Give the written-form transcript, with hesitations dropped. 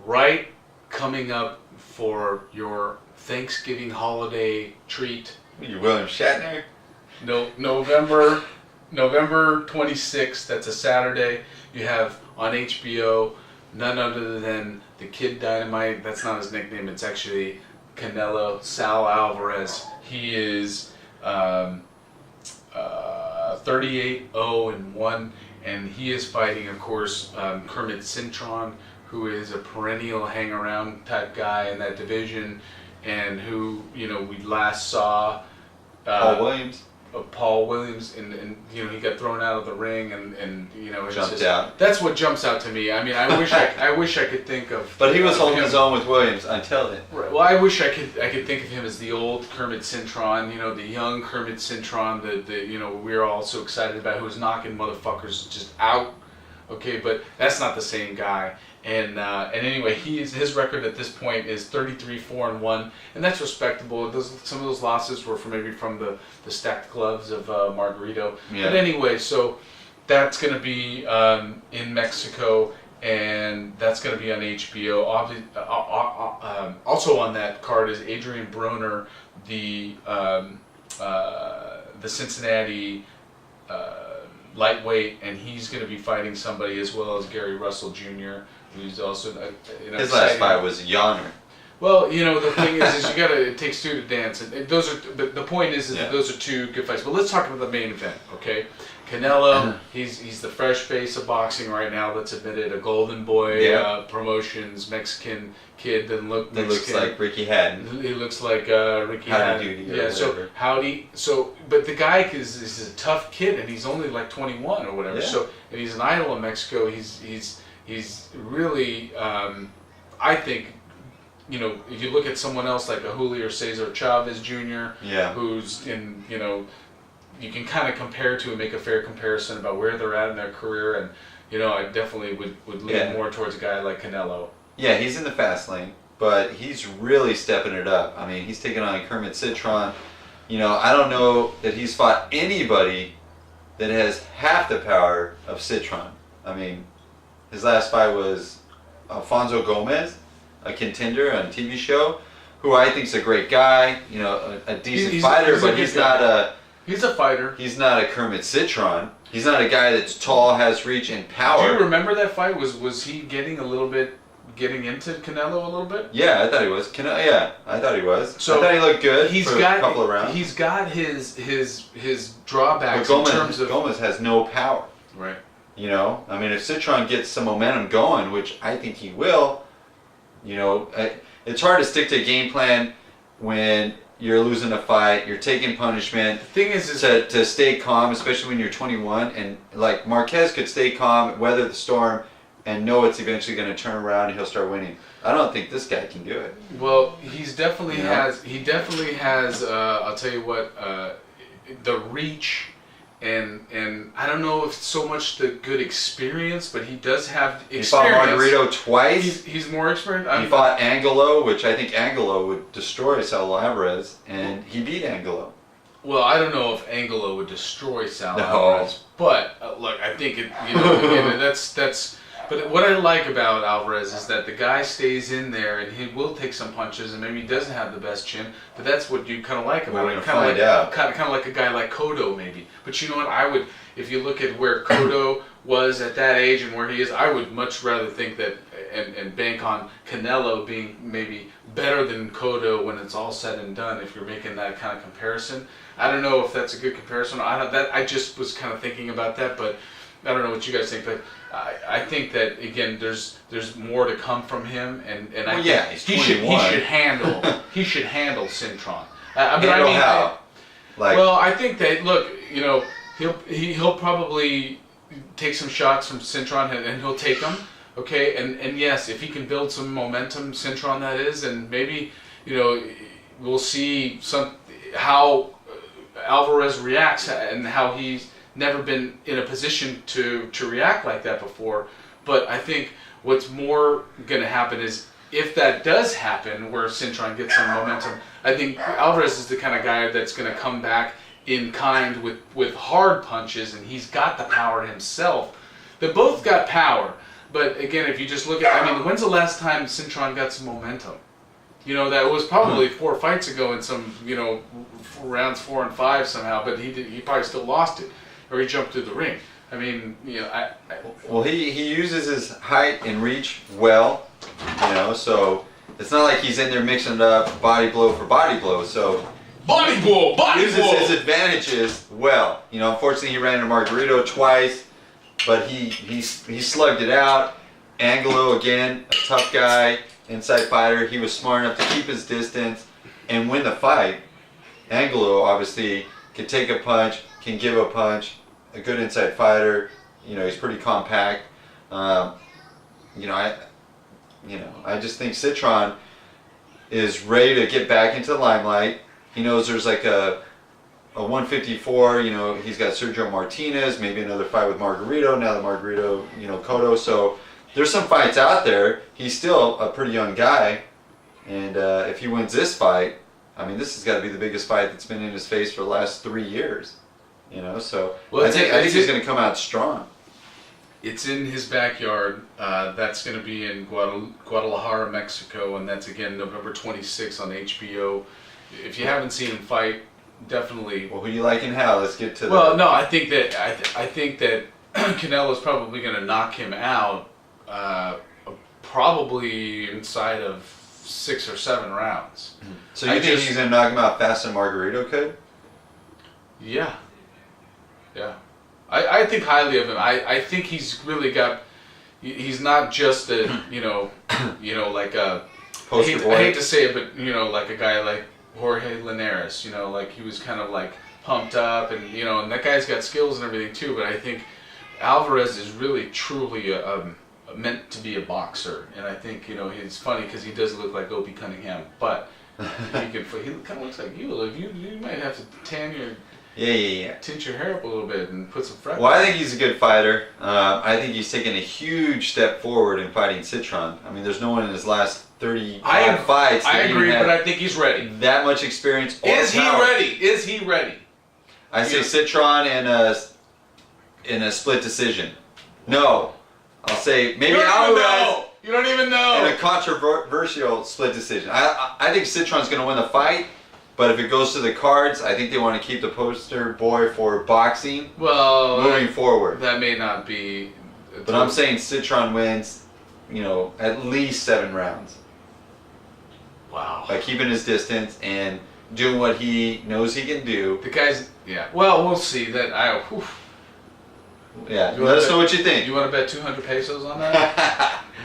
right coming up for your Thanksgiving holiday treat. You William Shatner? No, November 26th, that's a Saturday. You have on HBO none other than the Kid Dynamite. That's not his nickname, it's actually Canelo, Saul Alvarez. He is 38-0-1, and he is fighting, of course, Kermit Cintron, who is a perennial hang-around type guy in that division, and who, we last saw Paul Williams, and he got thrown out of the ring, and it's jumped just, out. That's what jumps out to me. I mean, I wish I could think of. But he was holding his own with Williams until then. Right. Well, I wish I could think of him as the old Kermit Cintron, the young Kermit Cintron that we're all so excited about, who was knocking motherfuckers just out. Okay, but that's not the same guy. And anyway, his record at this point is 33-4-1, and that's respectable. Some of those losses were from the stacked gloves of Margarito. Yeah. But anyway, so that's going to be in Mexico, and that's going to be on HBO. Also on that card is Adrian Broner, the Cincinnati lightweight, and he's going to be fighting somebody as well as Gary Russell Jr., who's also his last fight was a yawner. Well, the thing is it takes two to dance, and but the point is that those are two good fights. But let's talk about the main event, okay? Canelo, he's the fresh face of boxing right now. That's admitted. A Golden Boy Promotions Mexican kid that looks like Ricky Hatton. He looks like Ricky Hatton. Yeah. So Howdy. So, but the guy is a tough kid, and he's only like 21 or whatever. Yeah. So, and he's an idol in Mexico. He's really, I think, if you look at someone else like a Julio Cesar Chavez Jr., who's in, you can kind of compare to and make a fair comparison about where they're at in their career, and I definitely would lean more towards a guy like Canelo. Yeah, he's in the fast lane, but he's really stepping it up. I mean, he's taking on Kermit Cintron. I don't know that he's fought anybody that has half the power of Cintron. I mean, his last fight was Alfonso Gomez, a contender on a TV show, who I think's a great guy, a decent fighter, but he's not a... He's a fighter. He's not a Kermit Cintron. He's not a guy that's tall, has reach, and power. Do you remember that fight? Was he getting into Canelo a little bit? Yeah, I thought he was. I thought he was. So I thought he looked good for a couple of rounds. He's got his drawbacks but in terms of... Gomez has no power. Right. I mean, if Cintron gets some momentum going, which I think he will, it's hard to stick to a game plan when you're losing a fight, you're taking punishment. The thing is to stay calm, especially when you're 21, and like Marquez could stay calm, weather the storm, and know it's eventually going to turn around and he'll start winning. I don't think this guy can do it. Well, he definitely has. I'll tell you what, the reach. And I don't know if it's so much the good experience, but he does have experience. He fought Margarito twice. He's more experienced. He fought Angelo, which I think Angelo would destroy Saul Alvarez, and he beat Angelo. Well, I don't know if Angelo would destroy Saul Alvarez, but look, I think again, that's. But what I like about Alvarez is that the guy stays in there, and he will take some punches, and maybe he doesn't have the best chin, but that's what you kind of like about it. Kind of like a guy like Cotto, maybe. But you know what? I would, if you look at where Cotto was at that age and where he is, I would much rather think that and bank on Canelo being maybe better than Cotto when it's all said and done. If you're making that kind of comparison, I don't know if that's a good comparison. I just was kind of thinking about that, but I don't know what you guys think, but I think that again, there's more to come from him, and he's 21. He should handle Cintron. How? Well, I think that he'll probably take some shots from Cintron, and he'll take them. Okay, and yes, if he can build some momentum, Cintron that is, and maybe we'll see how Alvarez reacts and how he's never been in a position to react like that before. But I think what's more going to happen is if that does happen, where Cintron gets some momentum, I think Alvarez is the kind of guy that's going to come back in kind with hard punches, and he's got the power himself. They both got power, But again, if you just look at, I mean, when's the last time Cintron got some momentum? You know, that was probably 4 fights ago in some, you know, rounds 4 and 5 somehow. But he probably still lost it, or he jumped through the ring. I mean, you know, well, he uses his height and reach well, you know. So it's not like he's in there mixing it up body blow for body blow. So body blow. He uses his advantages well. You know, unfortunately, he ran into Margarito twice, but he slugged it out. Angelo, again, a tough guy, inside fighter. He was smart enough to keep his distance and win the fight. Angelo, obviously, can take a punch, can give a punch, a good inside fighter. You know, he's pretty compact. You know, I just think Cintron is ready to get back into the limelight. He knows there's like a 154, you know, he's got Sergio Martinez, maybe another fight with Margarito, now the Margarito, you know, Cotto. So there's some fights out there. He's still a pretty young guy. And if he wins this fight, I mean, this has got to be the biggest fight that's been in his face for the last 3 years. You know, so well, I think he's going to come out strong. It's in his backyard. That's going to be in Guadalajara, Mexico, and that's again November 26th on HBO. If you haven't seen him fight, definitely. Well, who do you like and how? Let's get to. Well, no, I think that Canelo's probably going to knock him out, probably inside of 6 or 7 rounds. So you think he's going to knock him out faster than Margarito could? Yeah. Yeah. I think highly of him. I think he's really got. He's not just a like a. I hate to say it, but you know, like a guy like Jorge Linares. You know, like he was kind of like pumped up, and you know, and that guy's got skills and everything too. But I think Alvarez is really truly meant to be a boxer, and I think you know it's funny because he does look like Opie Cunningham, but he kind of looks like you. You might have to tan your. Yeah. Tint your hair up a little bit and put some freckles. Well, I think he's a good fighter. I think he's taken a huge step forward in fighting Cintron. I mean, there's no one in his last 35 fights. I agree, but I think he's ready. That much experience. Is he ready? Is he ready? I say Cintron in a split decision. No. I'll say maybe Alvarez. You don't even know. In a controversial split decision. I think Cintron's going to win the fight. But if it goes to the cards, I think they want to keep the poster boy for boxing moving forward. That may not be. But I'm saying Cintron wins, you know, at least 7 rounds. Wow. By keeping his distance and doing what he knows he can do. The guy's, yeah. Well, we'll see. Yeah, let us know what you think. You want to bet 200 pesos on that?